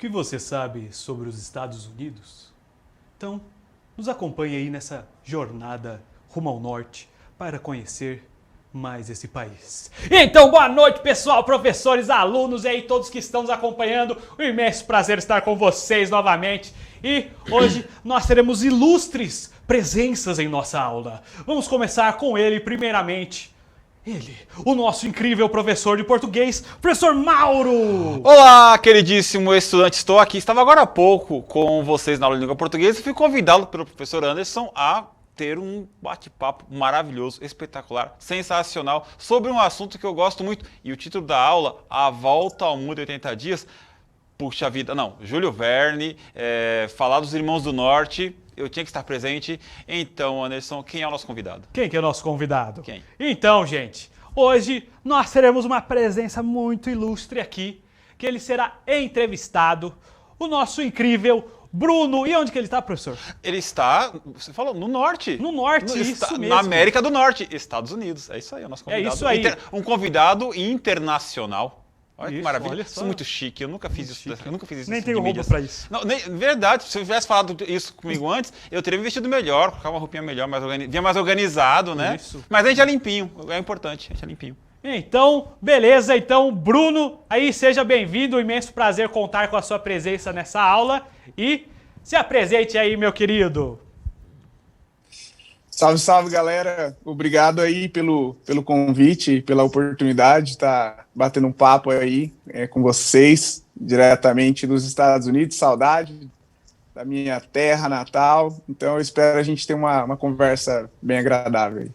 que você sabe sobre os Estados Unidos? Então, nos acompanhe aí nessa jornada rumo ao norte para conhecer mais esse país. Então, boa noite, pessoal, professores, alunos e aí todos que estão nos acompanhando. Um imenso prazer estar com vocês novamente. E hoje nós teremos ilustres presenças em nossa aula. Vamos começar com ele, primeiramente. Ele, o nosso incrível professor de português, professor Mauro! Olá, queridíssimo estudante, estou aqui. Estava agora há pouco com vocês na aula de língua portuguesa e fui convidado pelo professor Anderson a ter um bate-papo maravilhoso, espetacular, sensacional, sobre um assunto que eu gosto muito. E o título da aula, A Volta ao Mundo em 80 Dias. Puxa vida, não, Júlio Verne, falar dos Irmãos do Norte, eu tinha que estar presente. Então, Anderson, quem é o nosso convidado? Quem que é o nosso convidado? Quem? Então, gente, hoje nós teremos uma presença muito ilustre aqui, que ele será entrevistado, o nosso incrível Bruno. E onde que ele está, professor? Ele está, você falou, no norte. No norte, isso mesmo. Na América do Norte, Estados Unidos. É isso aí, o nosso convidado. É isso aí. Um convidado internacional. Olha que maravilha. Olha só. Sou muito chique, eu nunca fiz isso. Eu nunca fiz isso. Nem tenho roupa pra isso. Não, verdade, se eu tivesse falado isso comigo antes, eu teria me vestido melhor, colocar uma roupinha melhor, mais organizado, né? Isso. Mas a gente é limpinho, é importante, a gente é limpinho. Então, beleza. Então, Bruno, aí seja bem-vindo. Um imenso prazer contar com a sua presença nessa aula. E se apresente aí, meu querido. Salve, salve, galera. Obrigado aí pelo convite, pela oportunidade de estar batendo um papo aí com vocês, diretamente dos Estados Unidos. Saudade da minha terra natal. Então, eu espero a gente ter uma conversa bem agradável aí.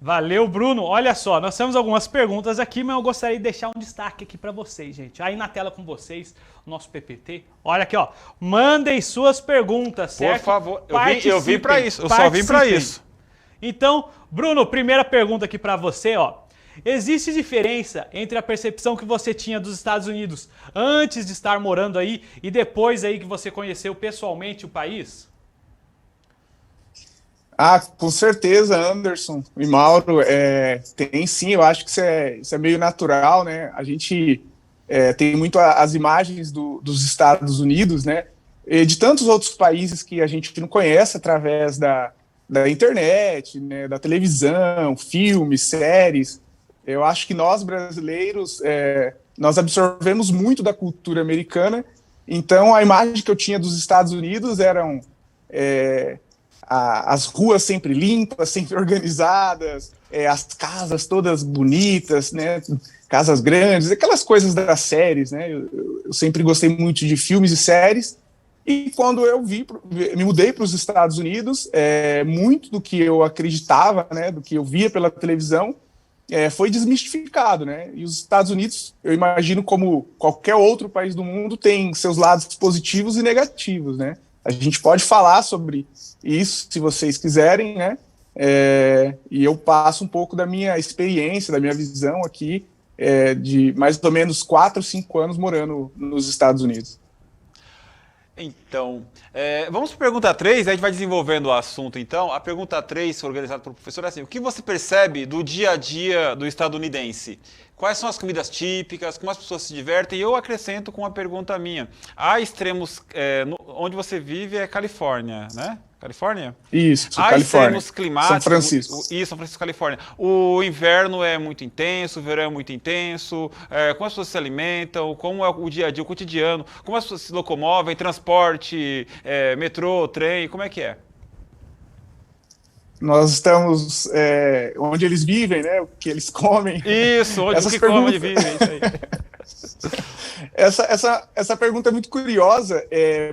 Valeu, Bruno. Olha só, nós temos algumas perguntas aqui, mas eu gostaria de deixar um destaque aqui para vocês, gente. Aí na tela com vocês, o nosso PPT. Olha aqui, ó. Mandem suas perguntas, certo? Por favor. Eu vim para isso. Eu só vim para isso. Então, Bruno, primeira pergunta aqui para você, ó. Existe diferença entre a percepção que você tinha dos Estados Unidos antes de estar morando aí e depois aí que você conheceu pessoalmente o país? Ah, com certeza, Anderson e Mauro, tem sim, eu acho que isso é meio natural, né? A gente tem muito as imagens dos Estados Unidos, né? E de tantos outros países que a gente não conhece através da internet, né? Da televisão, filmes, séries. Eu acho que nós, brasileiros, nós absorvemos muito da cultura americana, então a imagem que eu tinha dos Estados Unidos eram... as ruas sempre limpas, sempre organizadas, as casas todas bonitas, né? Casas grandes, aquelas coisas das séries, né? Eu sempre gostei muito de filmes e séries, e quando eu me mudei para os Estados Unidos, muito do que eu acreditava, né? Do que eu via pela televisão, foi desmistificado, né? E os Estados Unidos, eu imagino, como qualquer outro país do mundo, tem seus lados positivos e negativos, né? A gente pode falar sobre isso, se vocês quiserem, né? E eu passo um pouco da minha experiência, da minha visão aqui, de mais ou menos 4 ou 5 anos morando nos Estados Unidos. Então, vamos para a pergunta 3, aí a gente vai desenvolvendo o assunto, então. A pergunta 3, organizada pelo professor, é assim: o que você percebe do dia a dia do estadunidense? Quais são as comidas típicas, como as pessoas se divertem? E eu acrescento com uma pergunta minha. Há extremos, onde você vive é Califórnia, né? Califórnia? Isso, há Califórnia. Extremos climáticos. São Francisco. Isso, São Francisco, Califórnia. O inverno é muito intenso, o verão é muito intenso. Como as pessoas se alimentam, como é o dia a dia, o cotidiano, como as pessoas se locomovem, transporte, metrô, trem, como é que é? Nós estamos onde eles vivem, né? O que eles comem. Isso, onde Essas que perguntas... comem e vivem, isso aí. Essa pergunta é muito curiosa,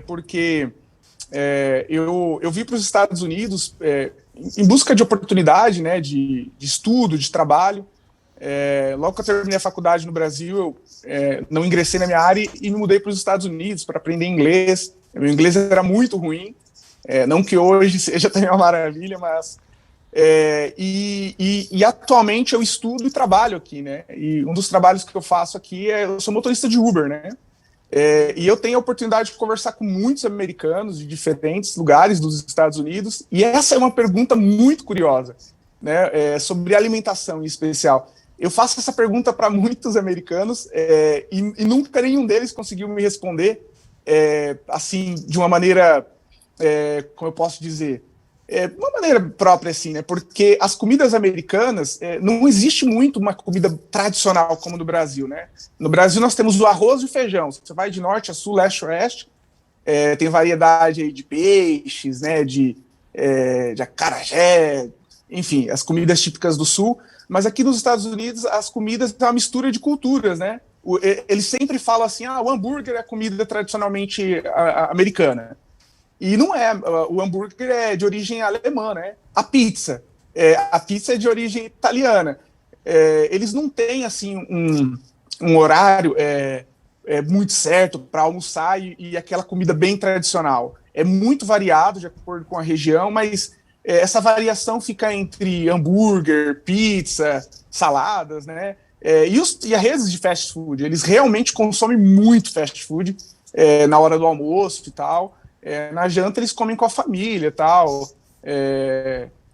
porque eu vim para os Estados Unidos em busca de oportunidade, né? De estudo, de trabalho. Logo que eu terminei a faculdade no Brasil, eu não ingressei na minha área e me mudei para os Estados Unidos para aprender inglês. Meu inglês era muito ruim. Não que hoje seja também uma maravilha, mas... E atualmente eu estudo e trabalho aqui, né? E um dos trabalhos que eu faço aqui eu sou motorista de Uber, né? E eu tenho a oportunidade de conversar com muitos americanos de diferentes lugares dos Estados Unidos, e essa é uma pergunta muito curiosa, né? Sobre alimentação em especial. Eu faço essa pergunta para muitos americanos e nunca nenhum deles conseguiu me responder assim, de uma maneira, como eu posso dizer, uma maneira própria, assim, né? Porque as comidas americanas, não existe muito uma comida tradicional como no Brasil, né? No Brasil nós temos o arroz e o feijão. Você vai de norte a sul, leste a oeste, tem variedade aí de peixes, né? De acarajé, enfim, as comidas típicas do sul. Mas aqui nos Estados Unidos as comidas são uma mistura de culturas, né? Eles sempre falam assim, o hambúrguer é a comida tradicionalmente americana. E não é, o hambúrguer é de origem alemã, né? A pizza é de origem italiana. Eles não têm, assim, um horário muito certo para almoçar e aquela comida bem tradicional. É muito variado, de acordo com a região, mas essa variação fica entre hambúrguer, pizza, saladas, né? E as redes de fast food, eles realmente consomem muito fast food na hora do almoço e tal. Na janta eles comem com a família, tal,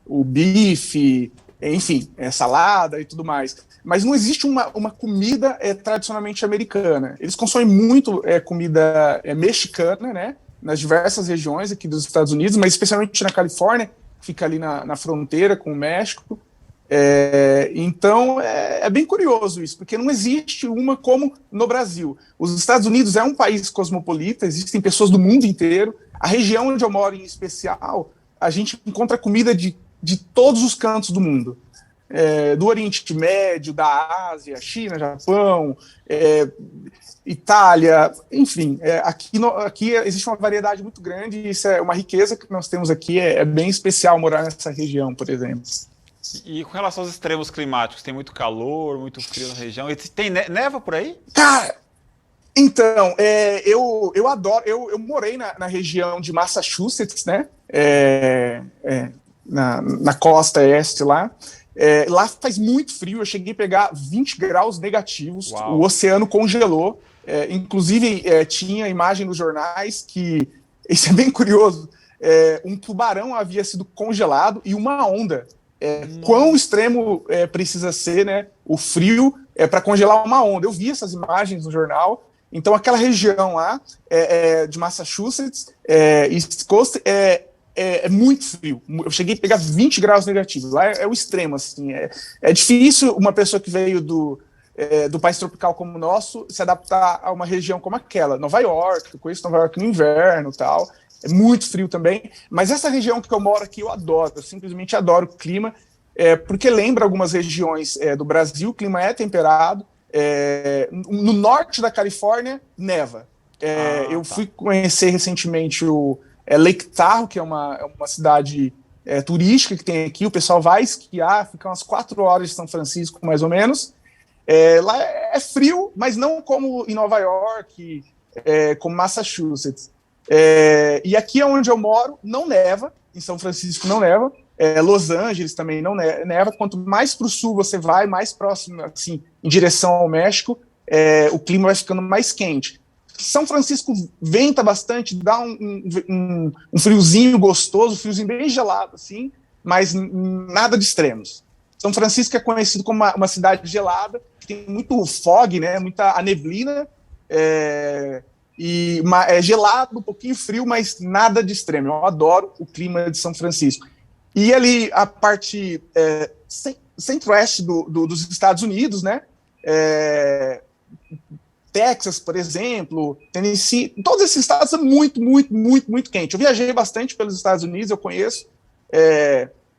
o bife, enfim, salada e tudo mais. Mas não existe uma comida tradicionalmente americana. Eles consomem muito comida mexicana, né, nas diversas regiões aqui dos Estados Unidos, mas especialmente na Califórnia, que fica ali na fronteira com o México. Então é bem curioso isso, porque não existe uma como no Brasil. Os Estados Unidos é um país cosmopolita, existem pessoas do mundo inteiro. A região onde eu moro em especial, a gente encontra comida de todos os cantos do mundo. Do Oriente Médio, da Ásia, China, Japão, Itália, enfim. Aqui existe uma variedade muito grande e isso é uma riqueza que nós temos aqui. É bem especial morar nessa região, por exemplo. E com relação aos extremos climáticos, tem muito calor, muito frio na região. E tem neva por aí? Cara, então, eu adoro. Eu morei na região de Massachusetts, né? Na costa este lá. Lá faz muito frio. Eu cheguei a pegar 20 graus negativos. Uau. O oceano congelou. Inclusive, tinha imagem nos jornais que. Isso é bem curioso. Um tubarão havia sido congelado e uma onda. Quão extremo precisa ser, né, o frio para congelar uma onda. Eu vi essas imagens no jornal. Então, aquela região lá de Massachusetts, East Coast, é muito frio. Eu cheguei a pegar 20 graus negativos. Lá é o extremo, assim. É difícil uma pessoa que veio do país tropical como o nosso se adaptar a uma região como aquela. Nova York, eu conheço Nova York no inverno e tal. É muito frio também, mas essa região que eu moro aqui eu adoro, eu simplesmente adoro o clima, porque lembra algumas regiões do Brasil, o clima é temperado, no norte da Califórnia, neva. Eu fui conhecer recentemente o Lake Tahoe, que é uma cidade turística que tem aqui, o pessoal vai esquiar, fica umas 4 horas de São Francisco, mais ou menos. Lá é frio, mas não como em Nova York, como Massachusetts. E aqui onde eu moro não neva, em São Francisco não neva, Los Angeles também não neva. Quanto mais para o sul você vai, mais próximo, assim, em direção ao México, o clima vai ficando mais quente. São Francisco venta bastante, dá um friozinho gostoso, um friozinho bem gelado, assim, mas nada de extremos. São Francisco é conhecido como uma cidade gelada, que tem muito fog, né, muita neblina, e é gelado, um pouquinho frio, mas nada de extremo. Eu adoro o clima de São Francisco. E ali a parte centro-oeste dos Estados Unidos, né? Texas, por exemplo, Tennessee, todos esses estados são muito, muito, muito, muito quentes. Eu viajei bastante pelos Estados Unidos, eu conheço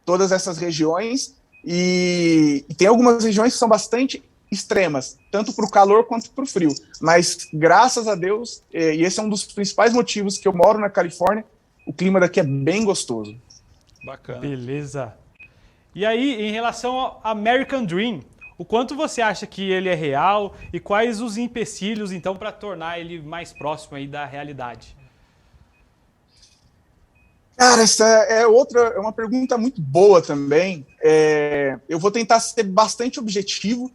todas essas regiões, e tem algumas regiões que são bastante extremas, tanto para o calor quanto para o frio. Mas, graças a Deus, e esse é um dos principais motivos que eu moro na Califórnia, o clima daqui é bem gostoso. Bacana. Beleza. E aí, em relação ao American Dream, o quanto você acha que ele é real e quais os empecilhos, então, para tornar ele mais próximo aí da realidade? Cara, essa é uma pergunta muito boa também. Eu vou tentar ser bastante objetivo.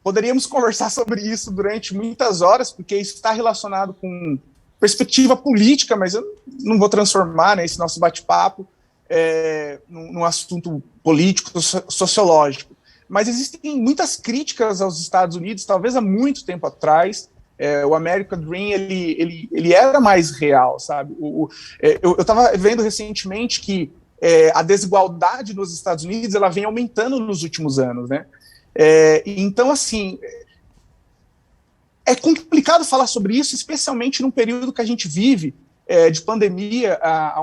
Poderíamos conversar sobre isso durante muitas horas, porque isso está relacionado com perspectiva política, mas eu não vou transformar, né, esse nosso bate-papo num assunto político, sociológico. Mas existem muitas críticas aos Estados Unidos, talvez há muito tempo atrás, O American Dream, ele era mais real, sabe? Eu estava vendo recentemente que a desigualdade nos Estados Unidos, ela vem aumentando nos últimos anos, né? Então, assim, é complicado falar sobre isso, especialmente num período que a gente vive de pandemia,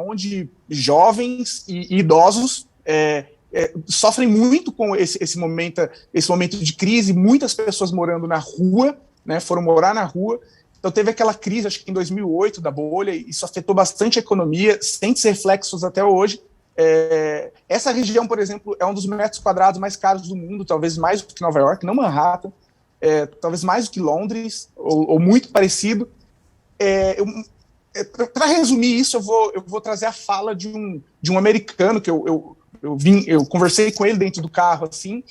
onde jovens e idosos sofrem muito com esse momento de crise, muitas pessoas morando na rua, né, foram morar na rua. Então teve aquela crise, acho que em 2008, da bolha, e isso afetou bastante a economia, sente reflexos até hoje. Essa região, por exemplo, é um dos metros quadrados mais caros do mundo, talvez mais do que Nova York, não Manhattan, talvez mais do que Londres, ou muito parecido. Para resumir isso, eu vou trazer a fala de um americano que eu conversei com ele dentro do carro, assim,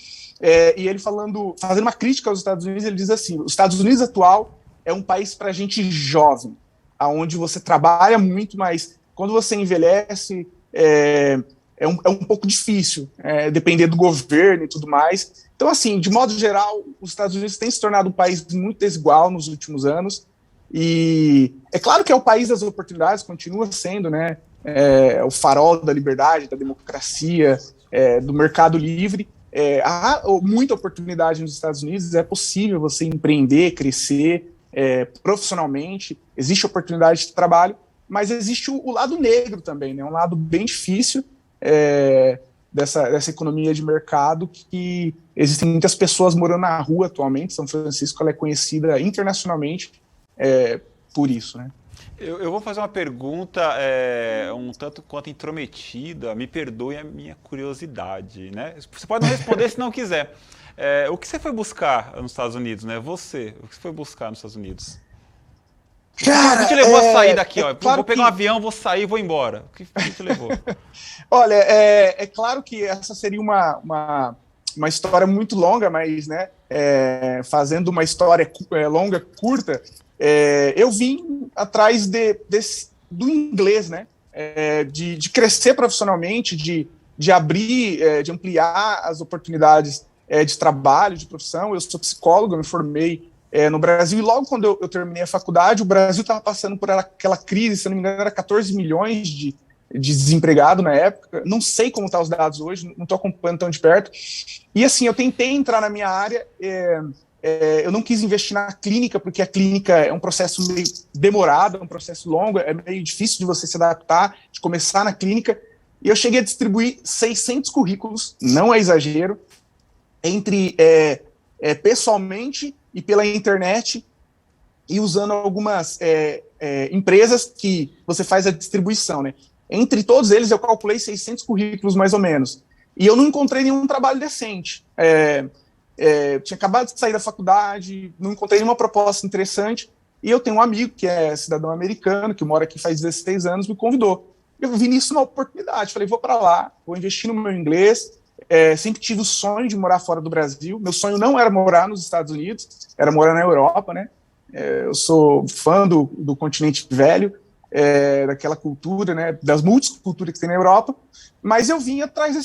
e ele fazendo uma crítica aos Estados Unidos, ele diz assim: os Estados Unidos atual é um país para gente jovem, aonde você trabalha muito, mas quando você envelhece, é um pouco difícil, depender do governo e tudo mais. Então, assim, de modo geral, os Estados Unidos têm se tornado um país muito desigual nos últimos anos, e é claro que é o país das oportunidades, continua sendo, né, o farol da liberdade, da democracia, do mercado livre. Há muita oportunidade nos Estados Unidos, é possível você empreender, crescer profissionalmente, existe oportunidade de trabalho, mas existe o lado negro também, né, um lado bem difícil dessa economia de mercado, que existem muitas pessoas morando na rua atualmente. São Francisco ela é conhecida internacionalmente por isso, né? Eu vou fazer uma pergunta um tanto quanto intrometida, me perdoe a minha curiosidade, né? Você pode não responder se não quiser. O que você foi buscar nos Estados Unidos, né? O que você foi buscar nos Estados Unidos? Cara, o que te levou a sair daqui? Claro vou pegar um avião, vou sair, vou embora. O que te levou? Olha, é claro que essa seria uma história muito longa, mas, né, fazendo uma história longa, curta, eu vim atrás do inglês, né, de crescer profissionalmente, de abrir, de ampliar as oportunidades de trabalho, de profissão. Eu sou psicólogo, eu me formei no Brasil, e logo quando eu terminei a faculdade, o Brasil estava passando por aquela crise, se não me engano, era 14 milhões de desempregado na época. Não sei como estão os dados hoje, não estou acompanhando tão de perto. E assim, eu tentei entrar na minha área, eu não quis investir na clínica, porque a clínica é um processo meio demorado, é um processo longo, é meio difícil de você se adaptar, de começar na clínica, e eu cheguei a distribuir 600 currículos, não é exagero, entre pessoalmente e pela internet, e usando algumas empresas que você faz a distribuição, né? Entre todos eles, eu calculei 600 currículos, mais ou menos. E eu não encontrei nenhum trabalho decente. Tinha acabado de sair da faculdade, não encontrei nenhuma proposta interessante. E eu tenho um amigo que é cidadão americano, que mora aqui faz 16 anos, me convidou. Eu vi nisso uma oportunidade. Falei, vou para lá, vou investir no meu inglês. Sempre tive o sonho de morar fora do Brasil. Meu sonho não era morar nos Estados Unidos, era morar na Europa, né? Eu sou fã do continente velho, daquela cultura, né, das multiculturas que tem na Europa, mas eu vim atrás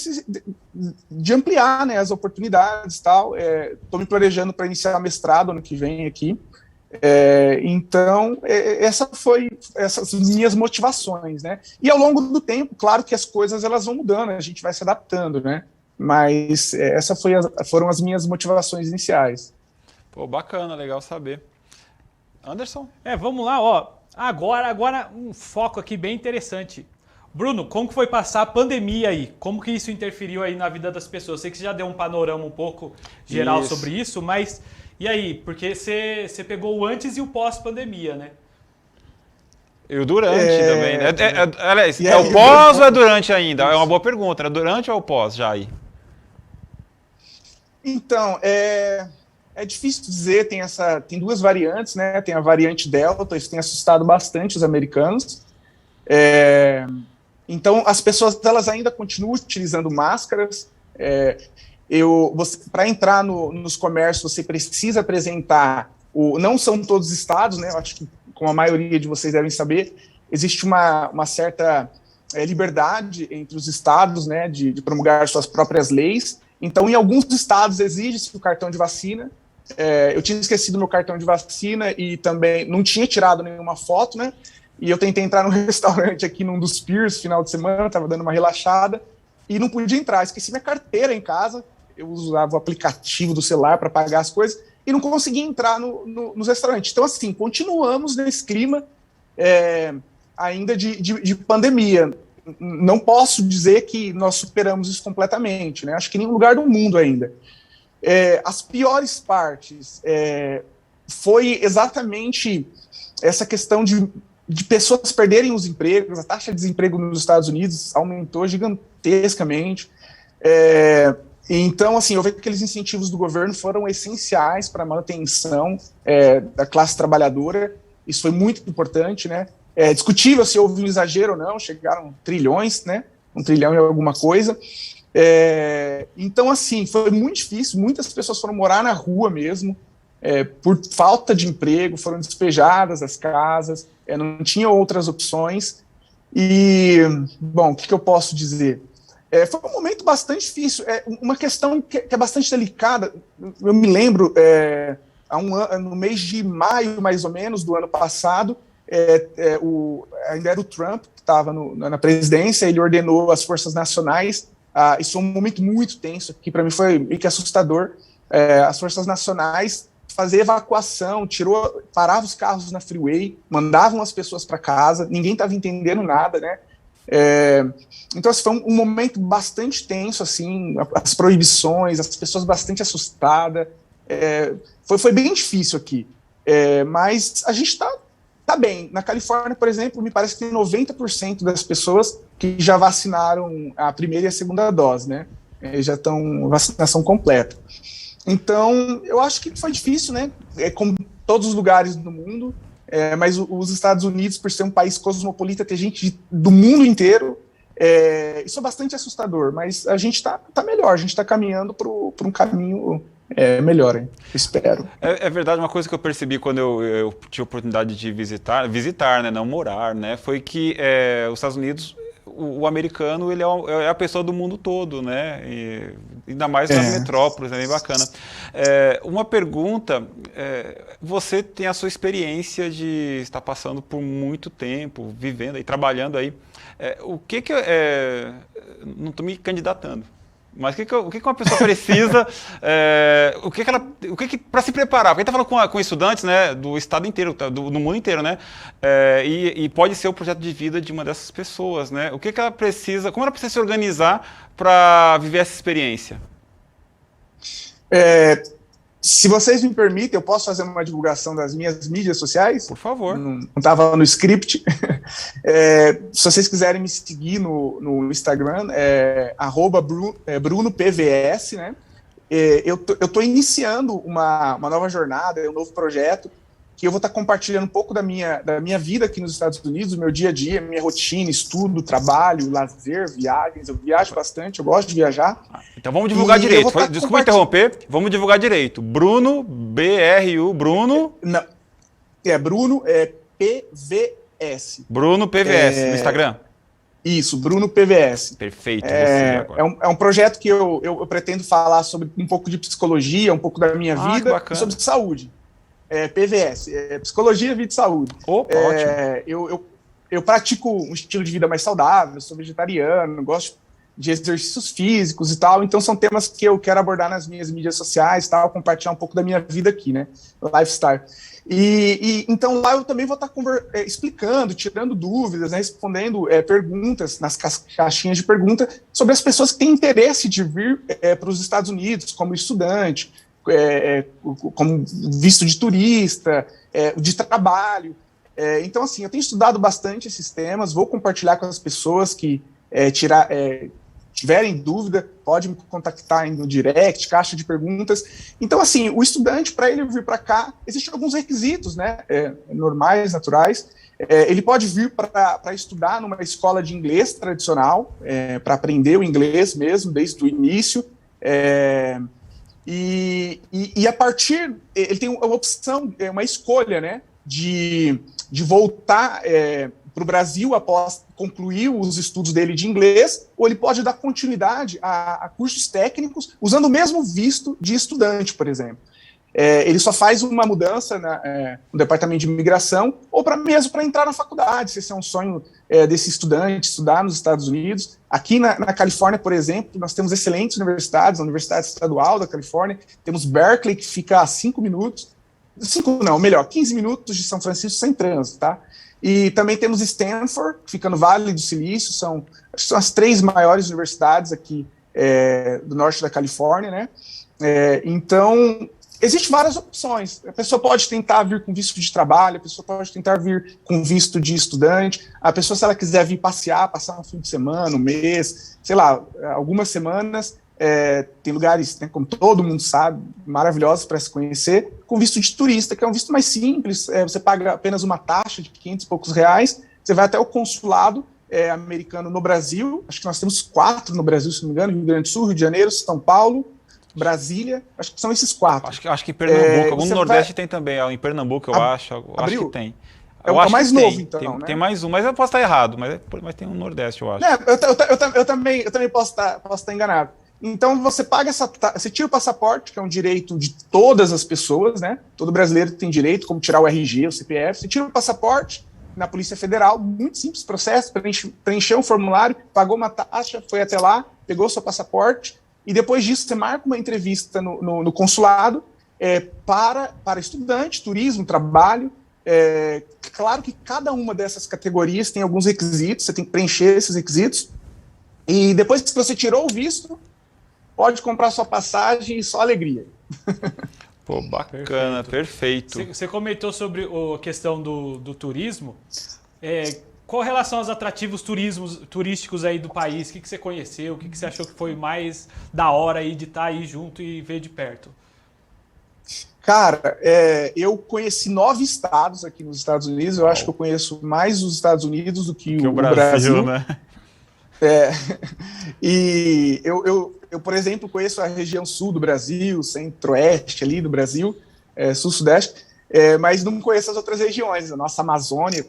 de ampliar, né, as oportunidades e tal. Estou me planejando para iniciar mestrado ano que vem aqui. Então, essas minhas motivações, né? E ao longo do tempo, claro que as coisas elas vão mudando, a gente vai se adaptando, né? Mas essas foram as minhas motivações iniciais. Pô, bacana, legal saber. Anderson? Vamos lá, ó. Agora um foco aqui bem interessante. Bruno, como que foi passar a pandemia aí? Como que isso interferiu aí na vida das pessoas? Sei que você já deu um panorama um pouco geral sobre isso, mas e aí? Porque você pegou o antes e o pós-pandemia, né? E o durante também, né? Aliás, é o pós ou é durante ainda? É uma boa pergunta. É durante ou é o pós já aí? Então, é difícil dizer, tem duas variantes, né? Tem a variante Delta, isso tem assustado bastante os americanos. Então, as pessoas elas ainda continuam utilizando máscaras. Para entrar nos comércios, você precisa apresentar. Não são todos os estados, né? Eu acho que, como a maioria de vocês devem saber, existe uma certa liberdade entre os estados, né? De promulgar suas próprias leis. Então, em alguns estados exige-se o cartão de vacina. eu tinha esquecido meu cartão de vacina e também não tinha tirado nenhuma foto, né? E eu tentei entrar no restaurante aqui num dos piers, final de semana, tava dando uma relaxada, e não podia entrar. Esqueci minha carteira em casa, eu usava o aplicativo do celular para pagar as coisas, e não conseguia entrar nos restaurantes. Então, assim, continuamos nesse clima ainda de pandemia. Não posso dizer que nós superamos isso completamente, né? Acho que em nenhum lugar do mundo ainda. As piores partes foi exatamente essa questão de pessoas perderem os empregos. A taxa de desemprego nos Estados Unidos aumentou gigantescamente. Então, assim, eu vejo que aqueles incentivos do governo foram essenciais para a manutenção da classe trabalhadora. Isso foi muito importante, né? É discutível se houve um exagero ou não, chegaram trilhões, né? 1 trilhão e alguma coisa. Então, assim, foi muito difícil. Muitas pessoas foram morar na rua mesmo, por falta de emprego, foram despejadas das casas, não tinha outras opções. E, bom, o que eu posso dizer? Foi um momento bastante difícil. Uma questão que é bastante delicada. Eu me lembro, no mês de maio, mais ou menos, do ano passado, ainda era o Trump que estava na presidência. Ele ordenou às forças nacionais. Isso foi um momento muito tenso, que para mim foi meio que assustador. As forças nacionais fazer evacuação, parava os carros na freeway, mandavam as pessoas para casa, ninguém estava entendendo nada, né? Então, assim, foi um momento bastante tenso, assim, as proibições, as pessoas bastante assustadas. Foi bem difícil aqui, mas a gente tá bem. Na Califórnia, por exemplo, me parece que tem 90% das pessoas que já vacinaram a primeira e a segunda dose, né? Já estão vacinação completa. Então, eu acho que foi difícil, né? Como todos os lugares do mundo, mas os Estados Unidos, por ser um país cosmopolita, tem gente do mundo inteiro. Isso é bastante assustador, mas a gente tá melhor, a gente está caminhando para um caminho melhor, hein? Espero. É verdade, uma coisa que eu percebi quando eu tive a oportunidade de visitar, né, não morar, né, foi que os Estados Unidos, o americano, ele é a pessoa do mundo todo, né, e ainda mais nas metrópoles, é bem bacana. Uma pergunta, você tem a sua experiência de estar passando por muito tempo, vivendo e trabalhando aí, o que não estou me candidatando, mas o que uma pessoa precisa, para se preparar? Porque a gente está falando com estudantes, né, do estado inteiro, do mundo inteiro, né, e pode ser o projeto de vida de uma dessas pessoas, né? O que ela precisa, como ela precisa se organizar para viver essa experiência? Se vocês me permitem, eu posso fazer uma divulgação das minhas mídias sociais? Por favor. Não estava no script. Se vocês quiserem me seguir no Instagram, @BrunoPVS, né? Eu tô iniciando uma nova jornada, um novo projeto, que eu vou estar compartilhando um pouco da minha vida aqui nos Estados Unidos, o meu dia a dia, minha rotina, estudo, trabalho, lazer, viagens. Eu viajo bastante, eu gosto de viajar. Então vamos divulgar direito. Desculpa interromper, vamos divulgar direito. Bruno, B-R-U, Bruno... Não, Bruno, PVS. Bruno PVS, no Instagram? Isso, Bruno PVS. Perfeito. É um projeto que eu pretendo falar sobre um pouco de psicologia, um pouco da minha vida e sobre saúde. PVS, Psicologia, Vida e Saúde. Opa, ótimo. Eu pratico um estilo de vida mais saudável, sou vegetariano, gosto de exercícios físicos e tal, então são temas que eu quero abordar nas minhas mídias sociais, tal, compartilhar um pouco da minha vida aqui, né, lifestyle. Então lá eu também vou estar explicando, tirando dúvidas, né, respondendo perguntas nas caixinhas de pergunta sobre as pessoas que têm interesse de vir para os Estados Unidos como estudante, como visto de turista, de trabalho. Então, assim, eu tenho estudado bastante esses temas, vou compartilhar com as pessoas que tiverem dúvida, pode me contactar no direct, caixa de perguntas. Então, assim, o estudante, para ele vir para cá, existem alguns requisitos, né, normais, naturais. Ele pode vir para estudar numa escola de inglês tradicional, para aprender o inglês mesmo, desde o início. E a partir, ele tem uma opção, uma escolha, né, de voltar para o Brasil após concluir os estudos dele de inglês, ou ele pode dar continuidade a cursos técnicos usando o mesmo visto de estudante, por exemplo. ele só faz uma mudança no departamento de imigração, ou mesmo para entrar na faculdade, se esse é um sonho desse estudante, estudar nos Estados Unidos. Aqui na Califórnia, por exemplo, nós temos excelentes universidades, a Universidade Estadual da Califórnia, temos Berkeley, que fica a 15 minutos de São Francisco sem trânsito, tá? E também temos Stanford, que fica no Vale do Silício, são as 3 maiores universidades aqui do norte da Califórnia, né? Então, existem várias opções. A pessoa pode tentar vir com visto de trabalho, a pessoa pode tentar vir com visto de estudante, a pessoa, se ela quiser vir passear, passar um fim de semana, um mês, sei lá, algumas semanas, tem lugares, né, como todo mundo sabe, maravilhosos para se conhecer, com visto de turista, que é um visto mais simples, você paga apenas uma taxa de 500 e poucos reais, você vai até o consulado americano no Brasil, acho que nós temos 4 no Brasil, se não me engano, Rio Grande do Sul, Rio de Janeiro, São Paulo, Brasília, acho que são esses 4. Acho que em Pernambuco, algum no Nordeste tem também, em Pernambuco eu acho que tem. É o mais novo, então, né? Tem mais um, mas eu posso estar errado, mas tem um Nordeste, eu acho. Eu também posso estar enganado. Então você paga você tira o passaporte, que é um direito de todas as pessoas, né? Todo brasileiro tem direito, como tirar o RG, o CPF. Você tira o passaporte na Polícia Federal, muito simples processo, preencheu um formulário, pagou uma taxa, foi até lá, pegou o seu passaporte, e depois disso você marca uma entrevista no consulado para estudante, turismo, trabalho. Claro que cada uma dessas categorias tem alguns requisitos, você tem que preencher esses requisitos, e depois que você tirou o visto, pode comprar sua passagem e só alegria. Pô, bacana, perfeito. Você comentou sobre a questão do turismo. Qual a relação aos atrativos turísticos aí do país? O que você conheceu? O que você achou que foi mais da hora aí de estar aí junto e ver de perto? Cara, eu conheci 9 estados aqui nos Estados Unidos. Eu acho que eu conheço mais os Estados Unidos do que o Brasil, né? E eu, por exemplo, conheço a região sul do Brasil, centro-oeste ali do Brasil, sul-sudeste, mas não conheço as outras regiões. A nossa Amazônia,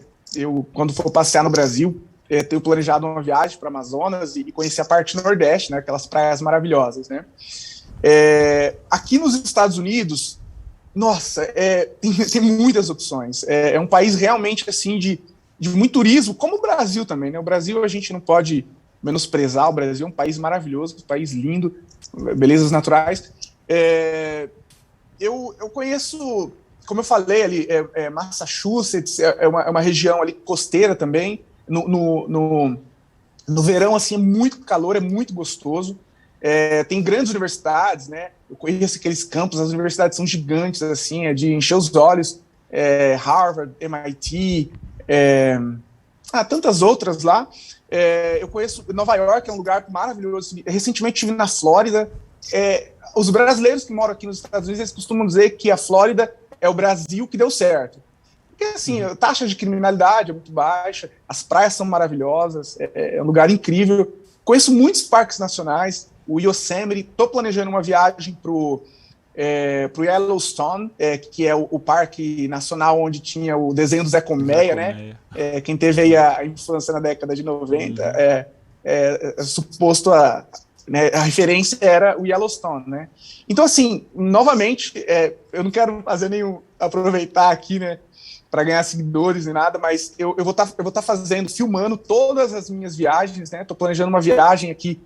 quando for passear no Brasil, tenho planejado uma viagem para Amazonas e conhecer a parte nordeste, né, aquelas praias maravilhosas, né? Aqui nos Estados Unidos, nossa, tem muitas opções. É um país realmente assim de muito turismo, como o Brasil também, né? O Brasil a gente não pode menosprezar, o Brasil é um país maravilhoso, um país lindo, belezas naturais. Eu conheço, como eu falei ali, Massachusetts é uma região ali costeira também. No verão, assim, é muito calor, é muito gostoso. Tem grandes universidades, né? Eu conheço aqueles campos, as universidades são gigantes, assim, de encher os olhos. Harvard, MIT, tantas outras lá. Eu conheço Nova York, é um lugar maravilhoso. Recentemente estive na Flórida. Os brasileiros que moram aqui nos Estados Unidos, eles costumam dizer que a Flórida é o Brasil que deu certo. Porque, assim, a taxa de criminalidade é muito baixa, as praias são maravilhosas, é um lugar incrível. Conheço muitos parques nacionais, o Yosemite, estou planejando uma viagem para o Yellowstone, que é o parque nacional onde tinha o desenho do Zé Colmeia, né? Quem teve aí a infância na década de 90, suposto a referência era o Yellowstone, né? Então, assim, novamente, eu não quero fazer aproveitar aqui, né, para ganhar seguidores nem nada, mas eu vou estar filmando todas as minhas viagens, né? Estou planejando uma viagem aqui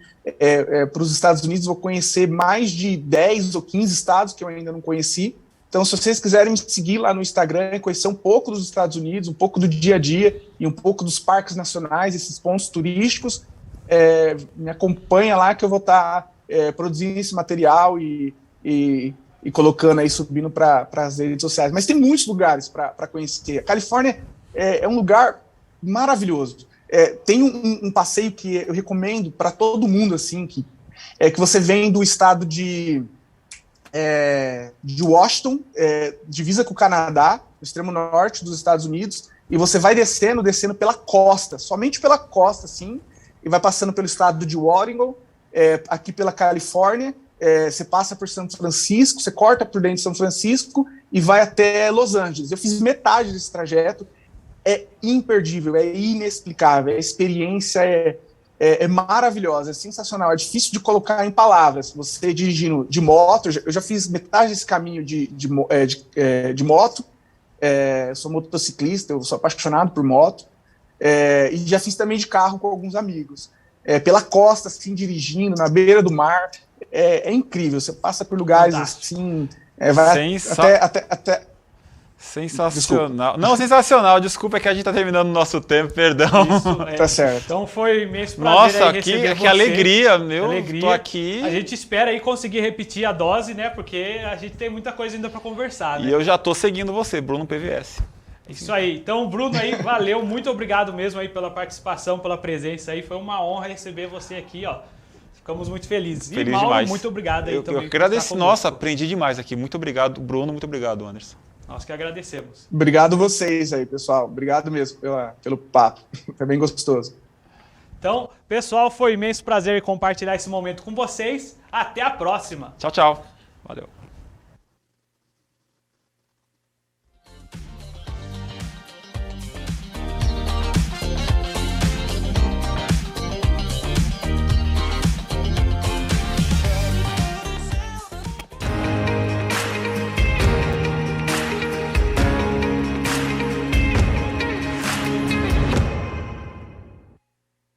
para os Estados Unidos, vou conhecer mais de 10 ou 15 estados que eu ainda não conheci. Então, se vocês quiserem me seguir lá no Instagram e conhecer um pouco dos Estados Unidos, um pouco do dia a dia e um pouco dos parques nacionais, esses pontos turísticos, me acompanha lá que eu vou estar produzindo esse material e colocando aí, subindo para as redes sociais. Mas tem muitos lugares para conhecer. A Califórnia é um lugar maravilhoso. Tem um passeio que eu recomendo para todo mundo, assim, que você vem do estado de Washington, divisa com o Canadá, no extremo norte dos Estados Unidos, e você vai descendo pela costa, somente pela costa, assim, e vai passando pelo estado de Oregon, aqui pela Califórnia. Você passa por São Francisco, você corta por dentro de São Francisco e vai até Los Angeles. Eu fiz metade desse trajeto, é imperdível, é inexplicável, a experiência é maravilhosa, é sensacional, é difícil de colocar em palavras. Você dirigindo de moto, eu já fiz metade desse caminho de moto, sou motociclista, eu sou apaixonado por moto, e já fiz também de carro com alguns amigos. Pela costa, assim, dirigindo, na beira do mar, é incrível, você passa por lugares assim, vai até Sensacional. Desculpa. Não, sensacional. Desculpa, é que a gente tá terminando o nosso tempo, perdão. Isso, tá certo. Então foi imenso prazer Nossa, aí receber que alegria, meu. Alegria. Tô aqui. A gente espera aí conseguir repetir a dose, né? Porque a gente tem muita coisa ainda para conversar, né? E eu já tô seguindo você, Bruno PVS. Isso aí. Então, Bruno aí, valeu. Muito obrigado mesmo aí pela participação, pela presença aí. Foi uma honra receber você aqui, ó. Ficamos muito felizes. Feliz e Mauro, demais. muito obrigado aí também. Eu agradeço. Nossa, aprendi demais aqui. Muito obrigado, Bruno. Muito obrigado, Anderson. Nós que agradecemos. Obrigado vocês aí, pessoal. Obrigado mesmo pelo papo. Foi bem gostoso. Então, pessoal, foi um imenso prazer compartilhar esse momento com vocês. Até a próxima. Tchau, tchau. Valeu.